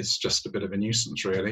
is just a bit of a nuisance, really.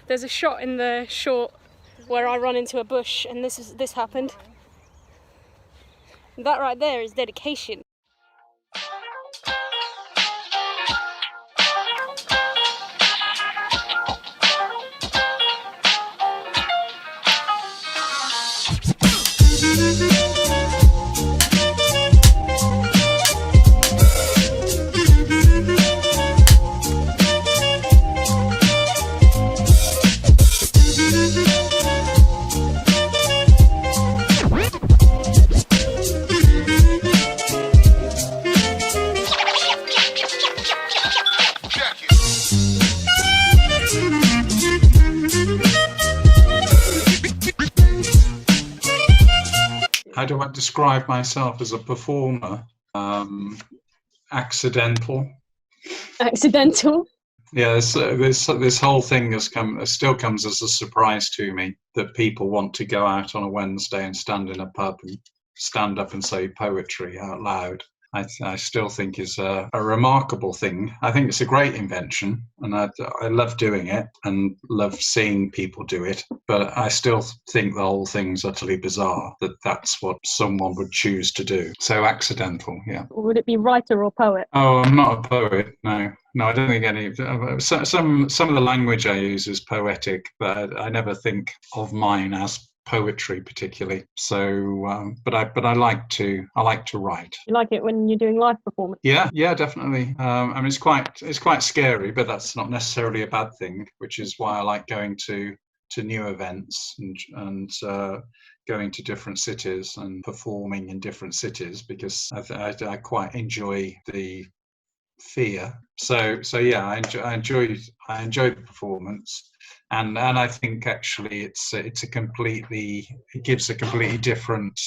There's a shot in the short where I run into a bush, and this happened. That right there is dedication. How do I describe myself as a performer? Accidental. Accidental? Yeah, this whole thing still comes as a surprise to me that people want to go out on a Wednesday and stand in a pub and stand up and say poetry out loud. I still think is a remarkable thing. I think it's a great invention, and I love doing it and love seeing people do it. But I still think the whole thing's utterly bizarre that that's what someone would choose to do. So accidental, yeah. Would it be writer or poet? Oh, I'm not a poet. No, I don't think any. Some of the language I use is poetic, but I never think of mine as poetry particularly. So, but I like to write. You like it when you're doing live performance? Yeah, definitely. I mean, it's quite scary, but that's not necessarily a bad thing. Which is why I like going to new events and going to different cities and performing in different cities, because I quite enjoy the fear. So yeah, I enjoy the performance, and I think actually it gives a completely different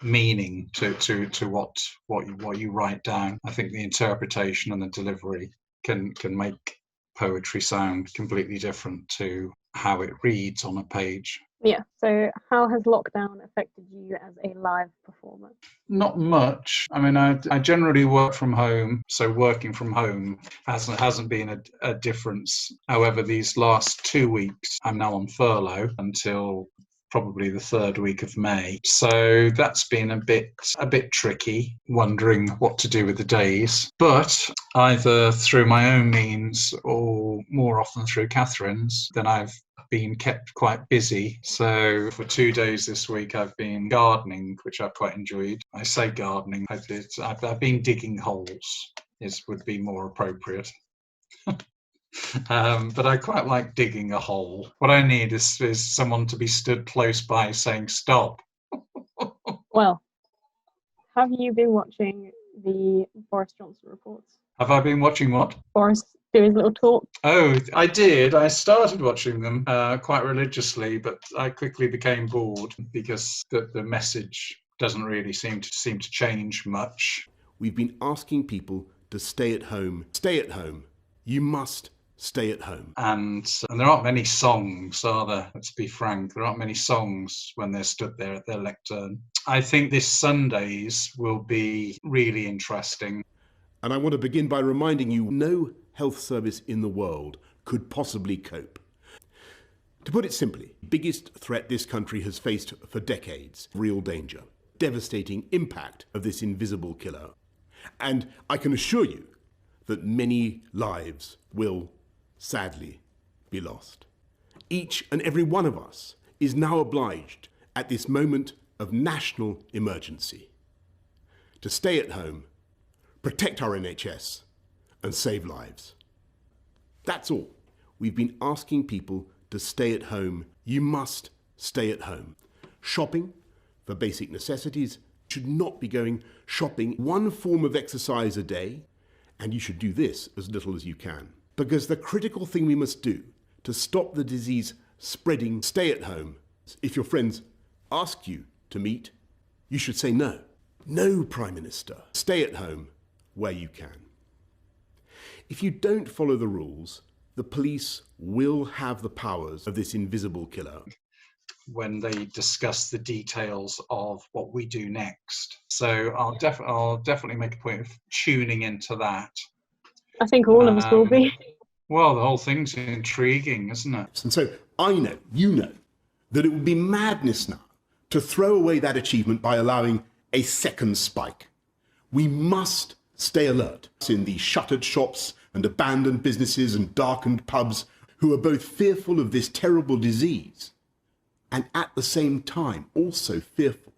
meaning to what you write down. I think the interpretation and the delivery can make poetry sound completely different to how it reads on a page. Yeah. So how has lockdown affected you as a live performer? Not much. I mean, I generally work from home, so working from home hasn't been a difference. However, these last 2 weeks, I'm now on furlough until probably the third week of May. So that's been a bit tricky, wondering what to do with the days. But either through my own means or more often through Catherine's, then I've been kept quite busy. So for 2 days this week, I've been gardening, which I've quite enjoyed. I say gardening, I've been digging holes, would be more appropriate. But I quite like digging a hole. What I need is someone to be stood close by saying stop. Well, have you been watching the Boris Johnson reports? Have I been watching what? Boris do his little talk. Oh, I did. I started watching them quite religiously, but I quickly became bored because the message doesn't really seem to change much. We've been asking people to stay at home. Stay at home. You must stay at home. And there aren't many songs, are there? Let's be frank. There aren't many songs when they're stood there at their lectern. I think this Sunday's will be really interesting. And I want to begin by reminding you, no health service in the world could possibly cope. To put it simply, the biggest threat this country has faced for decades, real danger, devastating impact of this invisible killer. And I can assure you that many lives will, sadly, be lost. Each and every one of us is now obliged at this moment of national emergency to stay at home, protect our NHS, and save lives. That's all. We've been asking people to stay at home. You must stay at home. Shopping for basic necessities should not be going shopping. One form of exercise a day, and you should do this as little as you can. Because the critical thing we must do to stop the disease spreading, stay at home. If your friends ask you to meet, you should say no. No, Prime Minister. Stay at home where you can. If you don't follow the rules, the police will have the powers of this invisible killer. When they discuss the details of what we do next. So I'll definitely make a point of tuning into that. I think all of us will be. Well, the whole thing's intriguing, isn't it? And so I know, you know, that it would be madness now to throw away that achievement by allowing a second spike. We must stay alert in the shuttered shops and abandoned businesses and darkened pubs who are both fearful of this terrible disease and at the same time also fearful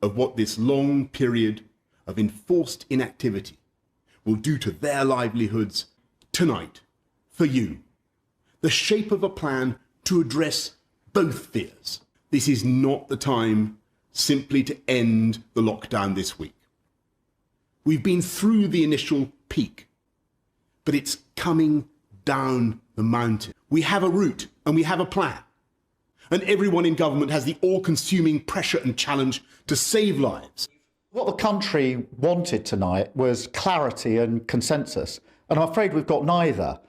of what this long period of enforced inactivity will do to their livelihoods. Tonight, for you, the shape of a plan to address both fears. This is not the time simply to end the lockdown this week. We've been through the initial peak, but it's coming down the mountain. We have a route and we have a plan. And everyone in government has the all-consuming pressure and challenge to save lives. What the country wanted tonight was clarity and consensus, and I'm afraid we've got neither.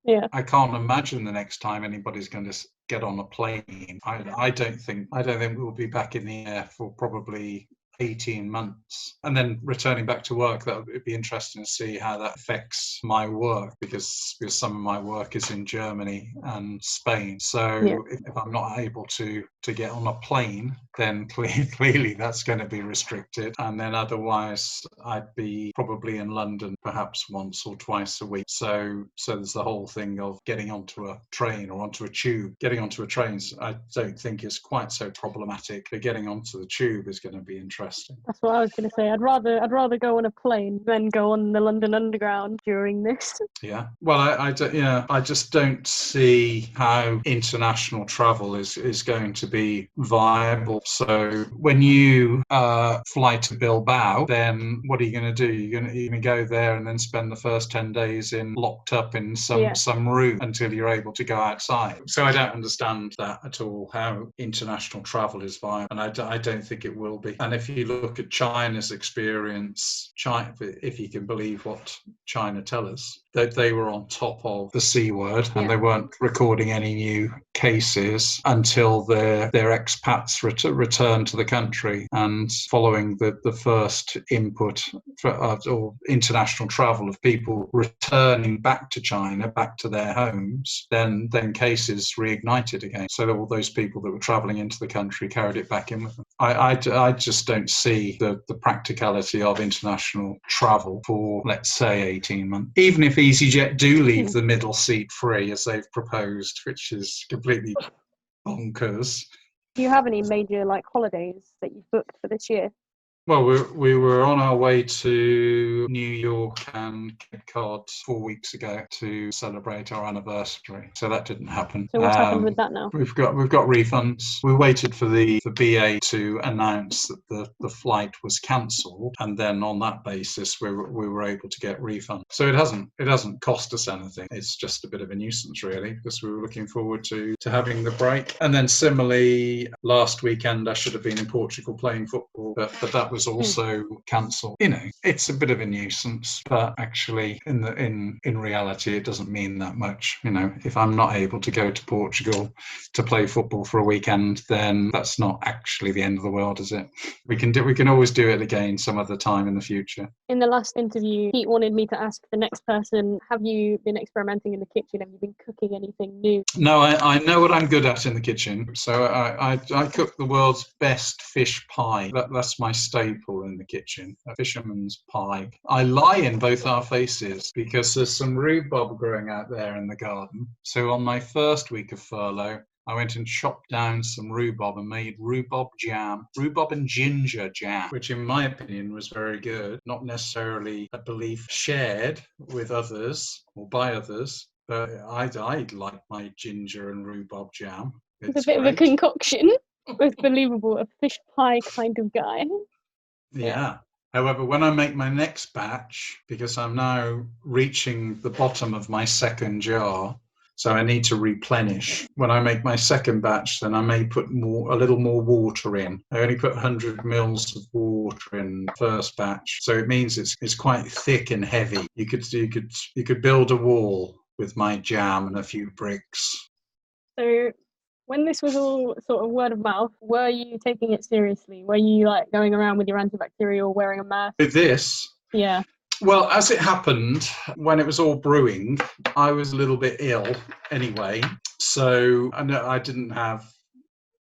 Yeah. I can't imagine the next time anybody's going to get on a plane. I don't think we'll be back in the air for probably 18 months. And then returning back to work, that would be interesting to see how that affects my work, because some of my work is in Germany and Spain. So if I'm not able to get on a plane, then clearly that's going to be restricted. And then otherwise I'd be probably in London perhaps once or twice a week. So there's the whole thing of getting onto a train or onto a tube. Getting onto a train, I don't think is quite so problematic, but getting onto the tube is going to be interesting. That's what I was going to say. I'd rather go on a plane than go on the London Underground during this. Yeah. Well, I just don't see how international travel is going to be viable. So when you fly to Bilbao, then what are you going to do? You're going to go there and then spend the first 10 days locked up in some room until you're able to go outside. So I don't understand that at all, how international travel is viable, and I don't think it will be. And if you look at China's experience, China, if you can believe what China tell us, that they were on top of the C word, and they weren't recording any new cases until their expats returned to the country. And following the first input or international travel of people returning back to China, back to their homes, then cases reignited again. So all those people that were travelling into the country carried it back in with them. I just don't see the practicality of international travel for, let's say, 18 months. Even if EasyJet do leave the middle seat free, as they've proposed, which is completely bonkers. Do you have any major holidays that you've booked for this year? Well, we were on our way to New York and Cape Cod 4 weeks ago to celebrate our anniversary, so that didn't happen. So what's happened with that now? We've got refunds. We waited for BA to announce that the flight was cancelled, and then on that basis we were able to get refunds. So it hasn't cost us anything. It's just a bit of a nuisance, really, because we were looking forward to having the break. And then similarly, last weekend I should have been in Portugal playing football, but that was also cancelled. It's a bit of a nuisance, but actually in reality it doesn't mean that much. If I'm not able to go to Portugal to play football for a weekend, then that's not actually the end of the world, is it? We can always do it again some other time in the future. In the last interview, Pete wanted me to ask the next person, have you been experimenting in the kitchen? Have you been cooking anything new? No, I know what I'm good at in the kitchen. So I cook the world's best fish pie. That's my staple in the kitchen, a fisherman's pie. I lie in both our faces because there's some rhubarb growing out there in the garden. So on my first week of furlough, I went and chopped down some rhubarb and made rhubarb and ginger jam, which in my opinion was very good. Not necessarily a belief shared with others or by others, but I like my ginger and rhubarb jam. It's a bit great. Of a concoction. It's believable, a fish pie kind of guy. Yeah. However, when I make my next batch, because I'm now reaching the bottom of my second jar, so I need to replenish. When I make my second batch, then I may put a little more water in. I only put 100 mils of water in the first batch, so it means it's quite thick and heavy. You could build a wall with my jam and a few bricks. So when this was all sort of word of mouth, were you taking it seriously? Were you going around with your antibacterial, wearing a mask? With this? Yeah. Well, as it happened, when it was all brewing, I was a little bit ill anyway. So I didn't have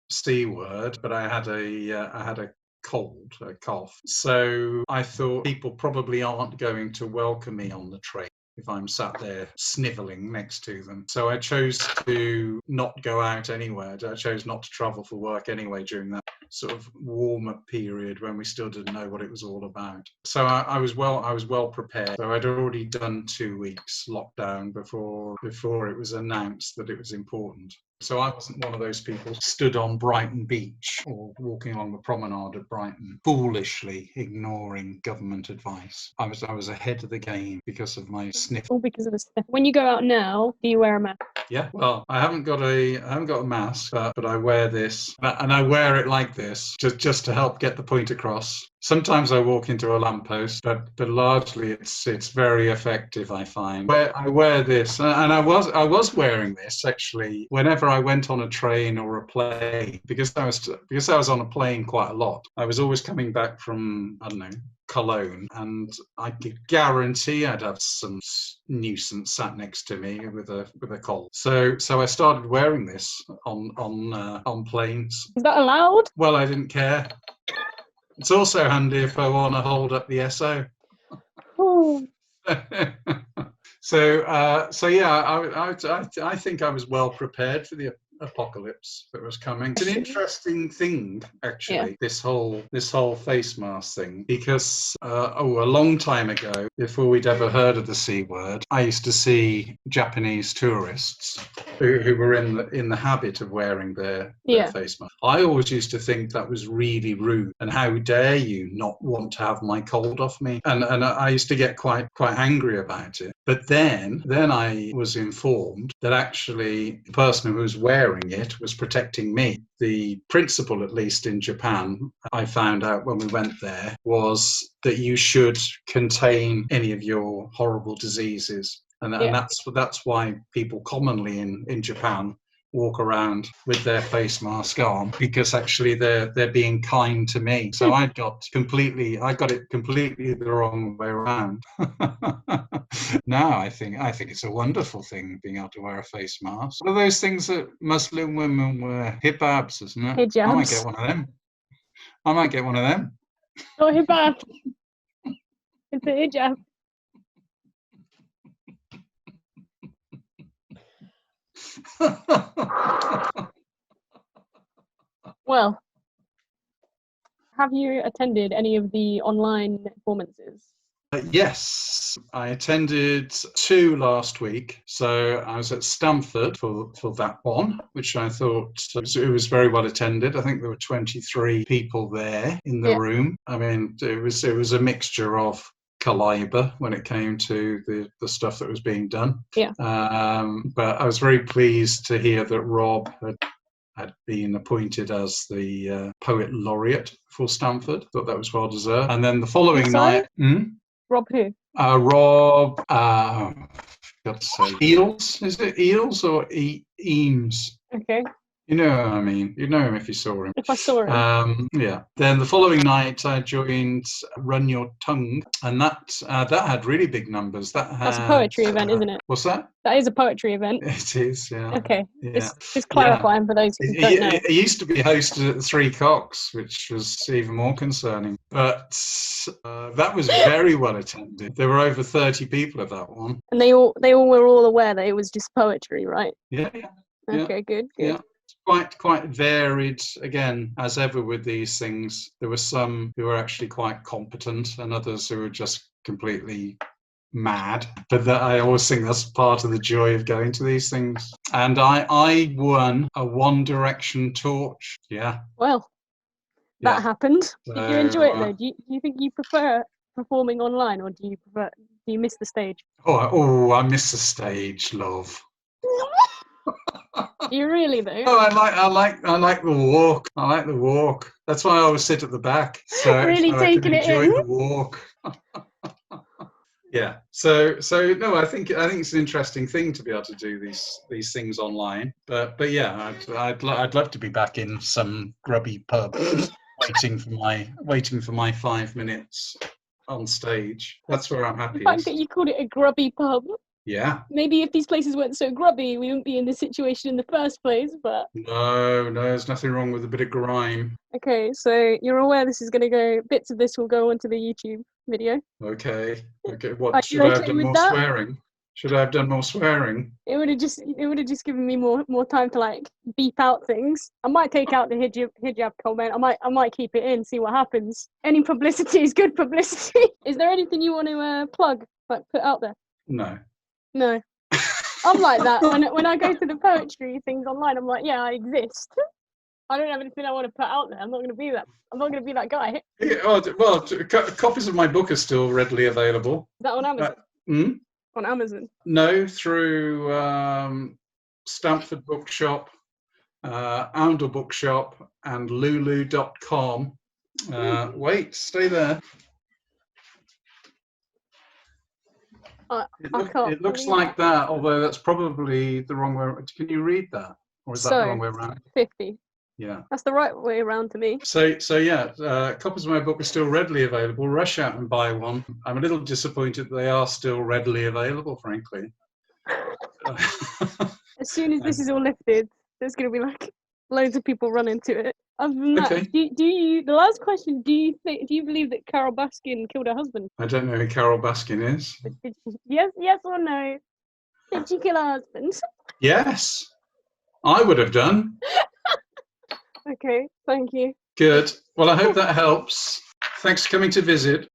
C word, but I had a cold, a cough. So I thought people probably aren't going to welcome me on the train if I'm sat there snivelling next to them. So I chose to not go out anywhere. I chose not to travel for work anyway during that sort of warm-up period when we still didn't know what it was all about. So I was well prepared. So I'd already done 2 weeks lockdown before it was announced that it was important. So I wasn't one of those people stood on Brighton Beach or walking along the promenade at Brighton, foolishly ignoring government advice. I was ahead of the game because of my sniff. All because of the sniff. When you go out now, do you wear a mask? Yeah, well, I haven't got a mask, but I wear this, and I wear it like this just to help get the point across. Sometimes I walk into a lamppost, but largely it's very effective, I find. I wear this, and I was wearing this actually whenever I went on a train or a plane, because I was on a plane quite a lot. I was always coming back from, I don't know, Cologne, and I could guarantee I'd have some nuisance sat next to me with a cold. So I started wearing this on planes. Is that allowed? Well, I didn't care. It's also handy if I want to hold up the SO. Oh. So yeah, I think I was well prepared for the apocalypse that was coming. It's an interesting thing, actually, this whole face mask thing, because a long time ago, before we'd ever heard of the C word, I used to see Japanese tourists who were in the habit of wearing their face mask. I always used to think that was really rude, and how dare you not want to have my cold off me? And I used to get quite angry about it. But then I was informed that actually the person who was wearing wearing it was protecting me. The principle, at least in Japan, I found out when we went there, was that you should contain any of your horrible diseases. And that's why people commonly in Japan walk around with their face mask on, because actually they're being kind to me. So I got it completely the wrong way around. Now I think it's a wonderful thing being able to wear a face mask. One of those things that Muslim women wear, hijabs, isn't it? Hijabs. I might get one of them. Not hijab. It's a hijab. Well, have you attended any of the online performances? Yes, I attended 2 last week. So I was at Stamford for that one, which I thought it was very well attended. I think there were 23 people there in the room. I mean, it was a mixture of caliber when it came to the stuff that was being done. Yeah. But I was very pleased to hear that Rob had been appointed as the poet laureate for Stamford. Thought that was well deserved. And then the following night. Rob who? Rob, got to say, Eels? Is it Eels or Eames? Okay. You know what I mean. You know him if you saw him. If I saw him. Yeah. Then the following night, I joined Run Your Tongue, and that had really big numbers. That's a poetry event, isn't it? What's that? That is a poetry event. It is, yeah. Okay. Yeah. Just clarifying for those who don't know. It used to be hosted at the Three Cocks, which was even more concerning. But that was very well attended. There were over 30 people at that one. And they all were all aware that it was just poetry, right? Yeah. Okay, good. Yeah. Quite varied, again, as ever with these things. There were some who were actually quite competent and others who were just completely mad. But I always think that's part of the joy of going to these things. And I won a One Direction torch. Yeah. Well, that happened. Did you enjoy it though? Do you think you prefer performing online, or do you miss the stage? Oh, I miss the stage, love. Do you really though? Oh, I like the walk. I like the walk. That's why I always sit at the back. So really taking I can enjoy it in. the walk. Yeah. So no, I think it's an interesting thing to be able to do these things online. But yeah, I'd love to be back in some grubby pub waiting for my 5 minutes on stage. That's where I'm happiest. The fact that you called it a grubby pub. Yeah. Maybe if these places weren't so grubby, we wouldn't be in this situation in the first place, but... No, there's nothing wrong with a bit of grime. Okay, so you're aware this is going to go... Bits of this will go onto the YouTube video. Okay. What, should I have done more swearing? Should I have done more swearing? It would have just given me more time to, like, beep out things. I might take out the hijab comment. I might keep it in, see what happens. Any publicity is good publicity. Is there anything you want to plug, like, put out there? No. I'm like that. When I go to the poetry things online, I'm like, yeah, I exist. I don't have anything I want to put out there. I'm not going to be that. I'm not going to be that guy. Yeah, well, copies of my book are still readily available. Is that on Amazon? On Amazon? No, through Stamford Bookshop, Oundle Bookshop, and Lulu.com. Wait, stay there. It looks like that, although that's probably the wrong way. Can you read that, or is that the wrong way around? 50. Yeah, that's the right way around to me. So yeah, copies of my book are still readily available. Rush out and buy one. I'm a little disappointed that they are still readily available, frankly. As soon as this is all lifted, there's going to be like loads of people running to it. Other than that, do you? The last question: Do you believe that Carol Baskin killed her husband? I don't know who Carol Baskin is. Yes or no? Did she kill her husband? Yes, I would have done. Okay, thank you. Good. Well, I hope that helps. Thanks for coming to visit.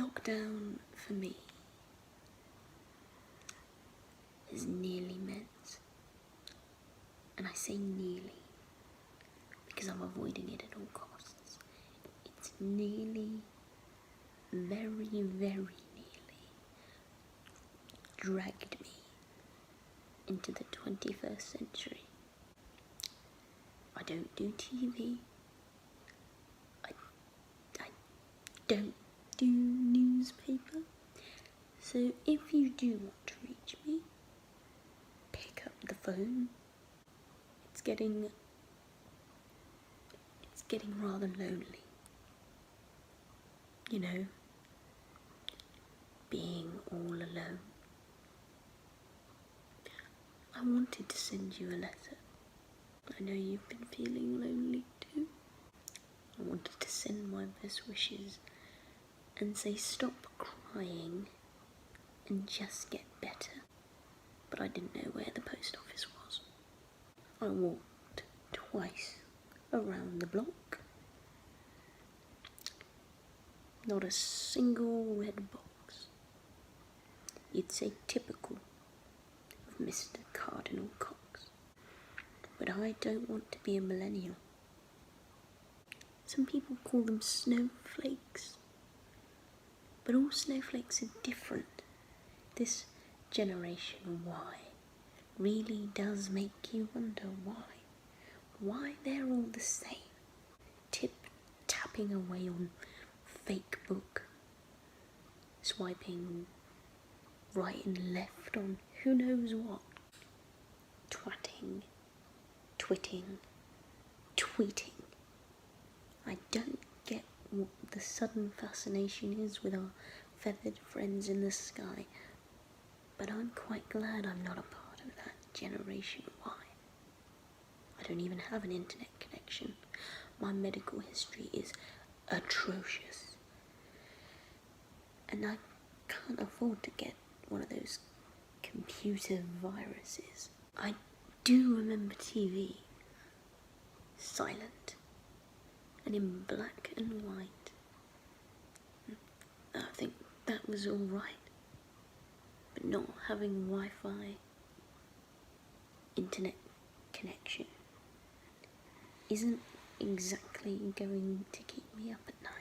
Lockdown for me is nearly meant, and I say nearly because I'm avoiding it at all costs. It's nearly, very, very nearly dragged me into the 21st century. I don't do TV. I don't do newspaper. So if you do want to reach me, pick up the phone. It's getting rather lonely. You know, being all alone. I wanted to send you a letter. I know you've been feeling lonely too. I wanted to send my best wishes and say stop crying and just get better. But I didn't know where the post office was. I walked twice around the block. Not a single red box. You'd say typical of Mr. Cardinal Cox. But I don't want to be a millennial. Some people call them snowflakes. But all snowflakes are different. This Generation Y really does make you wonder why they're all the same. Tapping away on fake book, swiping right and left on who knows what, twatting, twitting, tweeting. I don't get what the sudden fascination is with our feathered friends in the sky, but I'm quite glad I'm not a part of that Generation Y. I don't even have an internet connection. My medical history is atrocious. And I can't afford to get one of those computer viruses. I do remember TV. Silent. And in black and white. I think that was alright. But not having Wi-Fi, internet connection, isn't exactly going to keep me up at night.